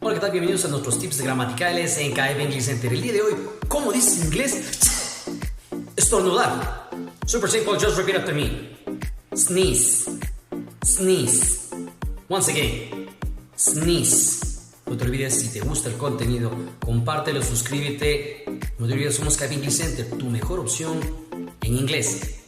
Hola, ¿qué tal? Bienvenidos a nuestros tips gramaticales en KF English Center. El día de hoy, ¿cómo dices en inglés? Estornudar. Super simple, just repeat after me. Sneeze. Sneeze. Once again. Sneeze. No te olvides, si te gusta el contenido, compártelo, suscríbete. No te olvides, somos KF English Center, tu mejor opción en inglés.